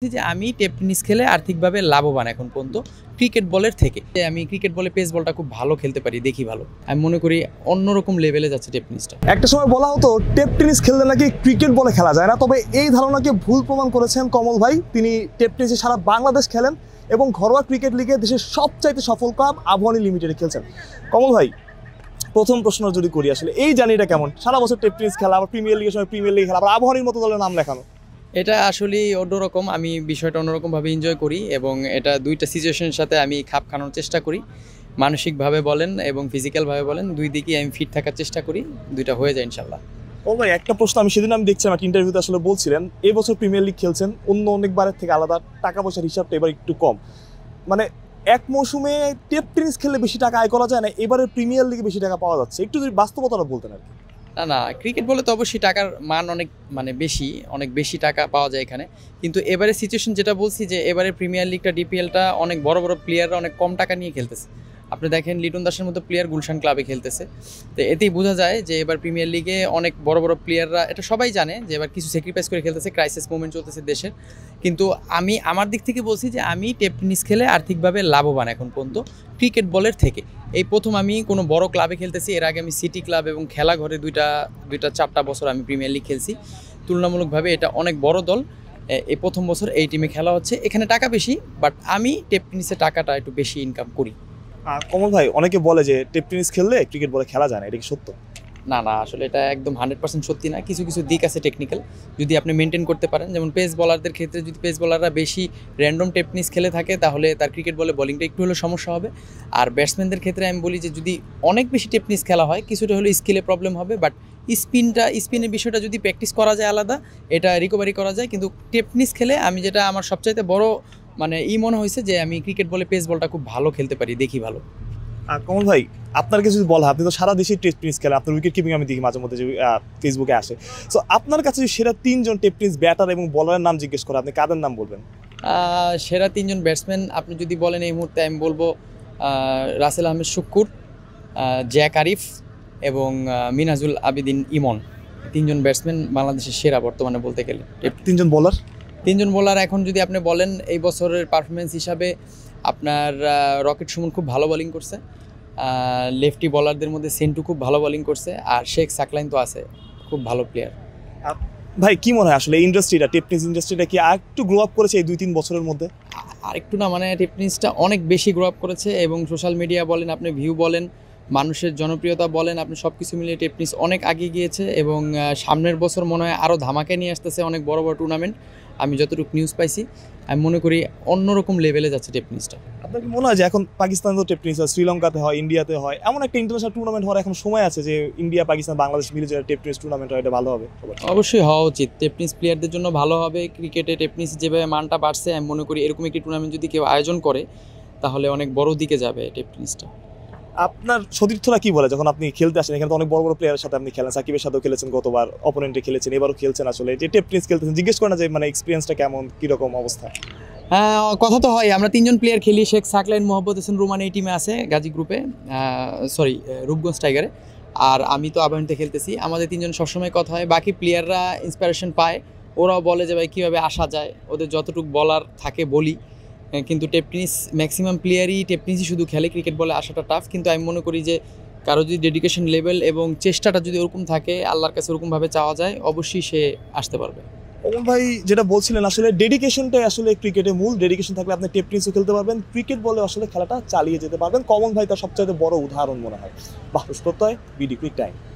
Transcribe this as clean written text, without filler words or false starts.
যে আমি tape tennis খেলে আর্থিকভাবে লাভবান এখন পর্যন্ত ক্রিকেট বলের থেকে। আমি ক্রিকেট বলে পেস বলটা খুব ভালো খেলতে পারি, দেখি ভালো। আমি মনে করি অন্যরকম লেভেলে যাচ্ছে টেপ টেনিসটা। একটা সময় বলা হতো টেপ টেনিস খেললে নাকি ক্রিকেট বলে খেলা যায় না, তবে এই ধারণাকে ভুল প্রমাণ করেছেন কমল ভাই। তিনি টেপ টেনিসে সারা বাংলাদেশ খেলেন এবং ঘরোয়া ক্রিকেট লিগে দেশের সবচাইতে সফল ক্লাব আবাহনী লিমিটেডে খেলছেন। কমল ভাই, প্রথম প্রশ্ন যদি করি, আসলে এই জার্নিটা কেমন? সারা বছর টেপ টেনিস খেলা, আবার প্রিমিয়ার লিগের সময় প্রিমিয়ার লিগ খেলা, আবার আবাহনীর মতো দলের নাম লেখানো। এটা আসলে অন্যরকম, আমি বিষয়টা অন্যরকমভাবে এনজয় করি এবং এটা দুইটা সিচুয়েশনের সাথে আমি খাপ খানোর চেষ্টা করি। মানসিকভাবে বলেন এবং ফিজিক্যালভাবে বলেন, দুই দিকেই আমি ফিট থাকার চেষ্টা করি, দুইটা হয়ে যায় ইনশাল্লাহ। ও ভাই, একটা প্রশ্ন সেদিন আমি দেখছিলাম একটা ইন্টারভিউতে, আসলে বলছিলেন এই বছর প্রিমিয়ার লিগ খেলছেন, অন্য অনেকবারের থেকে আলাদা, টাকা পয়সার হিসাবটা এবার একটু কম। মানে এক মৌসুমে টেপ টেনিস খেললে বেশি টাকা আয় করা যায় না, এবারে প্রিমিয়ার লিগে বেশি টাকা পাওয়া যাচ্ছে, একটু যদি বাস্তবতাটা বলতেন আর কি। না, ক্রিকেট বলে তো অবশ্যই টাকার মান অনেক অনেক বেশি টাকা পাওয়া যায় এখানে। কিন্তু এবারে সিচুয়েশন যেটা বলছি, যে এবারে প্রিমিয়ার লিগটা ডিপিএলটা অনেক বড় বড় প্লেয়াররা অনেক কম টাকা নিয়ে খেলতেছে। আপনি দেখেন লিটন দাসের মতো প্লেয়ার গুলশান ক্লাবে খেলতেছে। তো এতেই বোঝা যায় যে এবার প্রিমিয়ার লিগে অনেক বড় বড় প্লেয়াররা, এটা সবাই জানে যে এবার কিছু স্যাক্রিফাইস করে খেলতেছে, ক্রাইসিস মুভমেন্ট চলতেছে দেশের। কিন্তু আমি আমার দিক থেকে বলছি যে আমি টেপ টেনিস খেলে আর্থিকভাবে লাভবান এখন পর্যন্ত ক্রিকেট বলের থেকে। এই প্রথম আমি কোনো বড় ক্লাবে খেলতেছি, এর আগে আমি সিটি ক্লাব এবং খেলা ঘরে দুইটা 4টা বছর আমি প্রিমিয়ার লিগ খেলছি। তুলনামূলকভাবে এটা অনেক বড় দল। এই প্রথম বছর এই টিমে খেলা হচ্ছে, এখানে টাকা বেশি, বাট আমি টেপ টেনিসে টাকাটা একটু বেশি ইনকাম করি। কমল ভাই, অনেকে বলে যে টেপ টেনিস খেললে ক্রিকেট বলে খেলা যায় না, এটা কি সত্য? না, আসলে এটা একদম 100% সত্যি না। কিছু কিছু দিক আছে টেকনিক্যাল, যদি আপনি মেনটেন করতে পারেন। যেমন পেস বলারদের ক্ষেত্রে, যদি পেস বলাররা বেশি র্যান্ডম টেপ টেনিস খেলে থাকে, তাহলে তার ক্রিকেট বলে বোলিংটা একটু হলেও সমস্যা হবে। আর ব্যাটসম্যানদের ক্ষেত্রে আমি বলি যে যদি অনেক বেশি টেপ টেনিস খেলা হয়, কিছুটা হলেও স্কিলে প্রবলেম হবে, বাট স্পিনের বিষয়টা যদি প্র্যাকটিস করা যায় আলাদা, এটা রিকভারি করা যায়। কিন্তু টেপ টেনিস খেলে আমি যেটা আমার সবচাইতে বড় মনে হয়েছে যে আমি ক্রিকেট বলে পেস বলটা খুব ভালো খেলতে পারি, দেখি ভালো। কমল ভাই, আপনার কাছে যদি বলা হয়, আপনি তো সারা দেশে টেপ টেনিস খেলেন, আপনার উইকেট কিপিং আমি দেখি মাঝে মধ্যে যে ফেসবুকে আসে। সো আপনার কাছে যদি সেরা 3জন টেপ টেনিস ব্যাটার এবং বলারের নাম জিজ্ঞেস করে, আপনি কাদের নাম বলবেন? সেরা 3জন ব্যাটসম্যান আপনি যদি বলেন এই মুহূর্তে, আমি বলবো রাসেল আহমেদ শুক্কুর, জ্যাক আরিফ এবং মিনাজুল আবিদিন ইমন। 3জন ব্যাটসম্যান বাংলাদেশের সেরা বর্তমানে বলতে গেলে। 3জন বলার? 3জন বোলার এখন যদি আপনি বলেন এই বছরের পারফরমেন্স হিসাবে, আপনার রকেট সুমন খুব ভালো বোলিং করছে, লেফটি বলারদের মধ্যে সেন্টু খুব ভালো বোলিং করছে, আর শেখ সাকলাইন তো আছে, খুব ভালো প্লেয়ার। ভাই, কি মনে হয় আসলে ইন্ডাস্ট্রিটা, টেপ টেনিস ইন্ডাস্ট্রিটা কি আর একটু গ্রো আপ করেছে এই 2-3 বছরের মধ্যে? আরেকটু না, টেপ টেনিসটা অনেক বেশি গ্রো আপ করেছে, এবং সোশ্যাল মিডিয়া বলেন, আপনি ভিউ বলেন, মানুষের জনপ্রিয়তা বলেন, আপনি সব কিছু মিলিয়ে টেপ টেনিস অনেক এগিয়ে গিয়েছে। এবং সামনের বছর মনে হয় আরও ধামাকে নিয়ে আসতেছে অনেক বড় বড় টুর্নামেন্ট। আমি যতটুকু নিউজ পাইছি, আমি মনে করি অন্যরকম লেভেলে যাচ্ছে টেপ টেনিসটা। আপনার কি মনে হয় যে এখন পাকিস্তানে তো টেপ টেনিস হয়, শ্রীলঙ্কাতে হয়, ইন্ডিয়াতে হয়, এমন একটা ইন্টারন্যাশনাল টুর্নামেন্ট হওয়ার এখন সময় আছে যে ইন্ডিয়া, পাকিস্তান, বাংলাদেশ মিলে যে টেপ টেনিস টুর্নামেন্ট হয়, এটা ভালো হবে? অবশ্যই হওয়া উচিত, টেপ টেনিস প্লেয়ারদের জন্য ভালো হবে। ক্রিকেটে টেপ টেনিস যেভাবে মানটা বাড়ছে, আমি মনে করি এরকম একটি টুর্নামেন্ট যদি কেউ আয়োজন করে, তাহলে অনেক বড় দিকে যাবে টেপ টেনিসটা। আপনার সতীর্থরা কি বলে যখন আপনি খেলতে আসেন? এখানে তো অনেক বড় বড় প্লেয়ারের সাথে আপনি খেলেন, সাকিবের সাথেও খেলেছেন, গতবার অপোনেন্টে খেলেছেন, এবারও খেলছেন, আসলে যে টেপ টেনিস খেলতেছেন, জিজ্ঞেস করেন না যে এক্সপিরিয়েন্সটা কেমন, কীরকম অবস্থা? হ্যাঁ, কথা তো হয়। আমরা 3জন প্লেয়ার খেলি, শেখ সাকলাইন, মোহাম্মদ হোসেন রুমান এই টিমে আছে, গাজী গ্রুপে, রূপগঞ্জ টাইগারে। আর আমি তো আবাহনীতে খেলতেছি। আমাদের 3জন সবসময় কথা হয়, বাকি প্লেয়াররা ইন্সপিরেশন পায়, ওরাও বলে যে ভাই কীভাবে আসা যায়, ওদের যতটুকু বলার থাকে বলি। কিন্তু টেপ টেনিস ম্যাক্সিমাম প্লেয়ারই টেপ টেনিসই শুধু খেলে, ক্রিকেট বলে আসাটা টাফ। কিন্তু আমি মনে করি যে কারো যদি ডেডিকেশন লেভেল এবং চেষ্টাটা যদি ওরকম থাকে, আল্লাহর কাছে ওরকমভাবে চাওয়া যায়, অবশ্যই সে আসতে পারবে। ওমর ভাই, যেটা বলছিলেন, আসলে ডেডিকেশনটাই আসলে ক্রিকেটে মূল। ডেডিকেশন থাকলে আপনি টেপ টেনিসও খেলতে পারবেন, ক্রিকেট বলে আসলে খেলাটা চালিয়ে যেতে পারবেন। কমল ভাই তার সবচেয়ে বড় উদাহরণ মনে হয়। বাহ, প্রত্যয় বিডি কুইক টাইম।